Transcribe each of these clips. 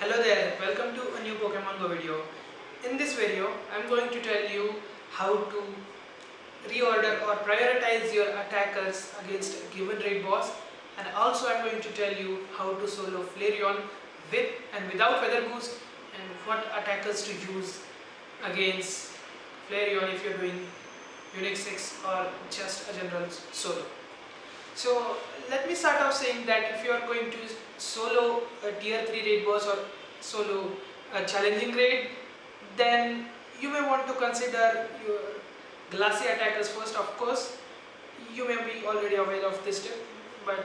Hello there, welcome to a new Pokemon Go video. In this video, I'm going to tell you how to reorder or prioritize your attackers against a given raid boss, and also I'm going to tell you how to solo Flareon with and without weather boost and what attackers to use against Flareon if you're doing Unix 6 or just a general solo. So let me start off saying that if you are going to solo a tier 3 raid boss or solo a challenging raid, then you may want to consider your glassy attackers first. Of course, you may be already aware of this tip, but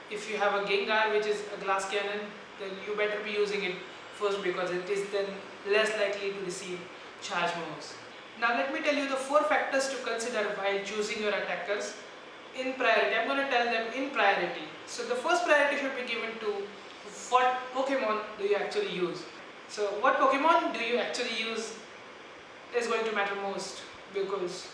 if you have a Gengar which is a glass cannon, then you better be using it first because it is then less likely to receive charge moves. Now let me tell you the 4 factors to consider while choosing your attackers in priority. I'm going to tell them in priority. So the first priority should be given to what Pokemon do you actually use. So what Pokemon do you actually use is going to matter most because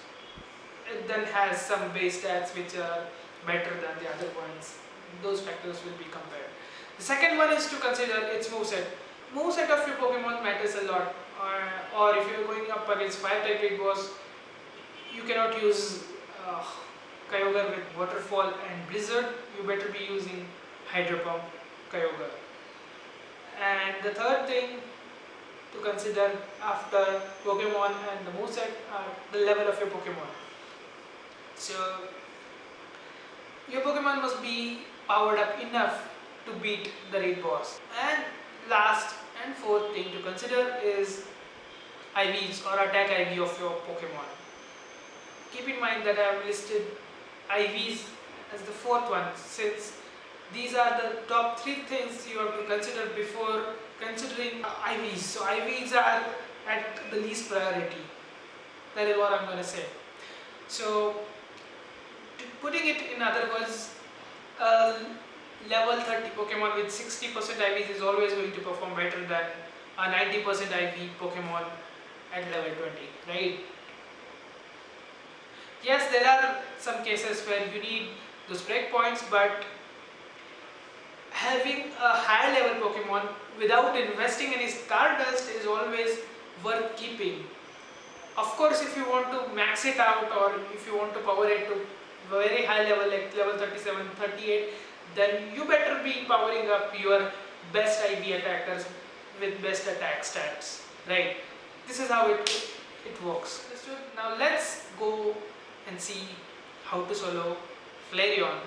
it then has some base stats which are better than the other ones. Those factors will be compared. The second one is to consider its moveset. Moveset of your Pokemon matters a lot. Or if you're going up against 5-type raid boss, you cannot use Kyogre with Waterfall and Blizzard. You better be using Hydro Pump Kyogre. And the third thing to consider after Pokemon and the moveset are the level of your Pokemon. So your Pokemon must be powered up enough to beat the raid boss. And last and fourth thing to consider is IVs or attack IV of your Pokemon. Keep in mind that I have listed IVs as the fourth one, since these are the top 3 things you have to consider before considering IVs. So IVs are at the least priority. That is what I'm going to say. So putting it in other words, level 30 Pokemon with 60% IVs is always going to perform better than a 90% IV Pokemon at level 20, right? Yes, there are some cases where you need those breakpoints, but having a high level Pokemon without investing any Stardust is always worth keeping. Of course, if you want to max it out or if you want to power it to very high level like level 37, 38, then you better be powering up your best IV attackers with best attack stats, right? This is how it works. Now let's go and see how to solo Flareon.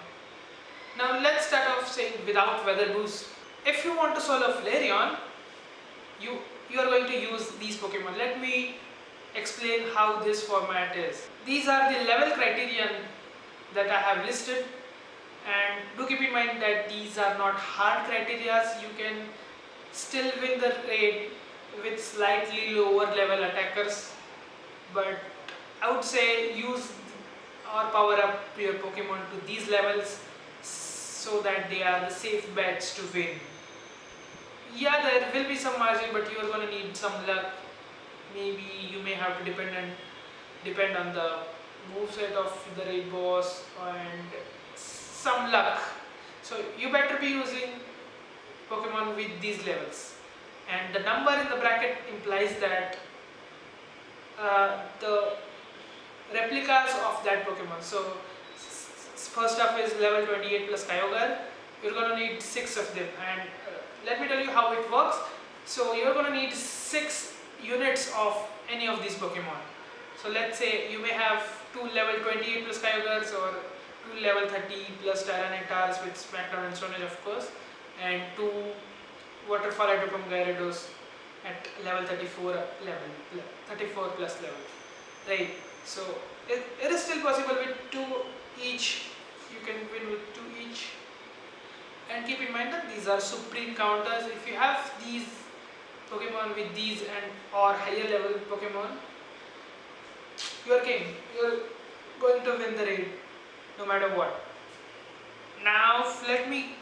Now let's start off saying without weather boost. If you want to solo Flareon, you are going to use these Pokemon. Let me explain how this format is. These are the level criterion that I have listed, and do keep in mind that these are not hard criteria. You can still win the raid with slightly lower level attackers, but I would say use or power up your Pokemon to these levels so that they are the safe bets to win. Yeah, there will be some margin, but you are going to need some luck. Maybe you may have to depend on the moveset of the raid boss and some luck. So you better be using Pokemon with these levels. And the number in the bracket implies that the replicas of that Pokemon. So first up is level 28 plus Kyogre. You're going to need 6 of them, and let me tell you how it works. So you're going to need 6 units of any of these Pokemon. So let's say you may have 2 level 28 plus Kyogres or 2 level 30 plus Tyranitar's with Smackdown and Stone Edge, of course, and 2 Waterfall Hydropump Gyarados at level 34 plus level, right? So it is still possible with 2 each. You can win with 2 each, and keep in mind that these are supreme counters. If you have these Pokemon with these and or higher level Pokemon, you are king. You are going to win the raid no matter what. Now let me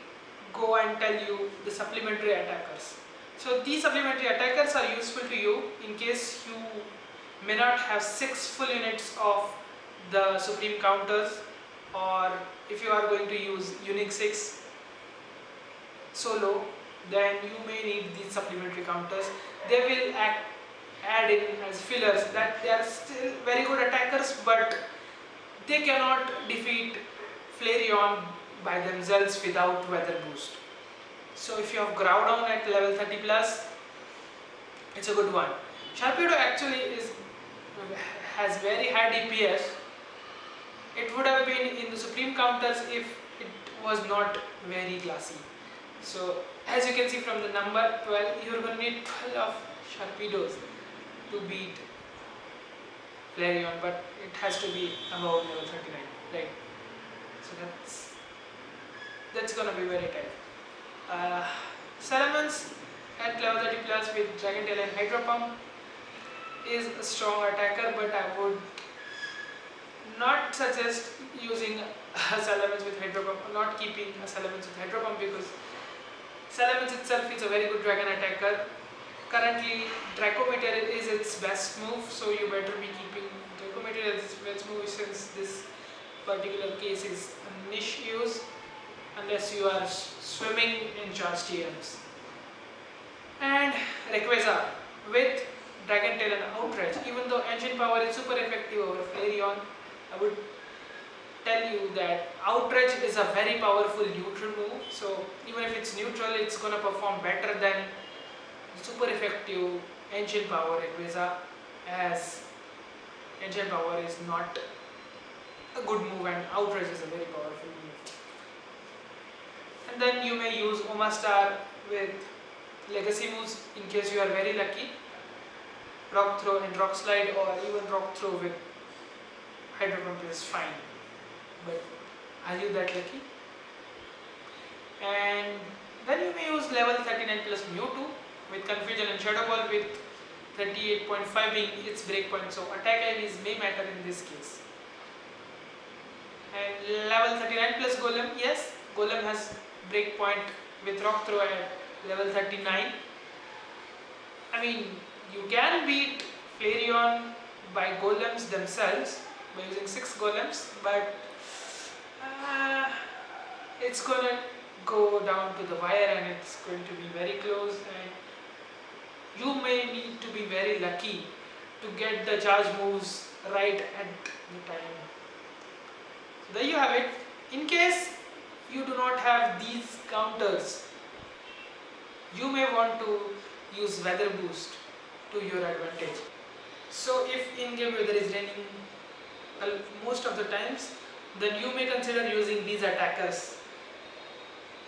go and tell you the supplementary attackers. So these supplementary attackers are useful to you in case you may not have 6 full units of the supreme counters, or if you are going to use Unix 6 solo then you may need these supplementary counters. They will add in as fillers, that they are still very good attackers, but they cannot defeat Flareon by themselves without weather boost. So if you have Groudon at level 30 plus, it's a good one. Sharpedo actually has very high DPS. It would have been in the supreme counters if it was not very classy. So as you can see from the number 12, you're going to need 12 of Sharpedos to beat Flareon, but it has to be above level 39, right? So that's going to be very tight. Salamence at level 30 plus with Dragon Tail and Hydro Pump is a strong attacker, but I would not suggest using a Salamence with Hydro Pump, not keeping a Salamence with Hydro Pump, because Salamence itself is a very good dragon attacker. Currently, Dracometer is its best move, so you better be keeping Dracometer as its best move, since this particular case is a niche use, unless you are swimming in charged TMs. And Rayquaza with Dragon Tail and Outrage. Even though Ancient Power is super effective over Flareon, I would tell you that Outrage is a very powerful neutral move. So even if it's neutral, it's gonna perform better than super effective Ancient Power Rayquaza, as Ancient Power is not a good move and Outrage is a very powerful move. And then you may use Omastar with legacy moves in case you are very lucky. Rock Throw and Rock Slide, or even Rock Throw with Hydro Pump is fine, but are you that lucky? And then you may use level 39 plus Mewtwo with Confusion and Shadow Ball, with 38.5 being its breakpoint, so attack IVs may matter in this case. And level 39 plus Golem, yes, Golem has breakpoint with Rock Throw at level 39. I mean, you can beat Flareon by golems themselves by using 6 golems, but it's gonna go down to the wire and it's going to be very close, and you may need to be very lucky to get the charge moves right at the time. So there you have it. In case you do not have these counters, you may want to use weather boost to your advantage. So if in-game weather is raining most of the times, then you may consider using these attackers.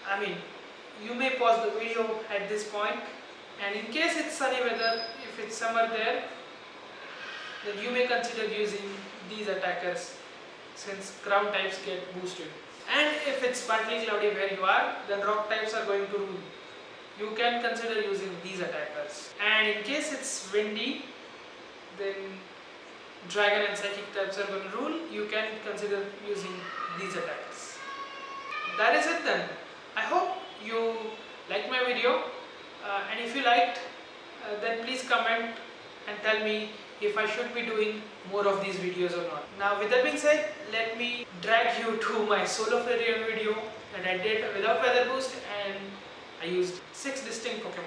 I mean, you may pause the video at this point, and in case it's sunny weather, if it's summer there, then you may consider using these attackers, since ground types get boosted. And if it's partly cloudy where you are, then rock types are going to rule. You can consider using these attackers. And in case it's windy, then dragon and psychic types are going to rule. You can consider using these attackers. That is it then. I hope you liked my video, and if you liked, then please comment and tell me if I should be doing more of these videos or not. Now with that being said, let me drag you to my solo Flareon video that I did without weather boost, and I used 6 distinct Pokemon.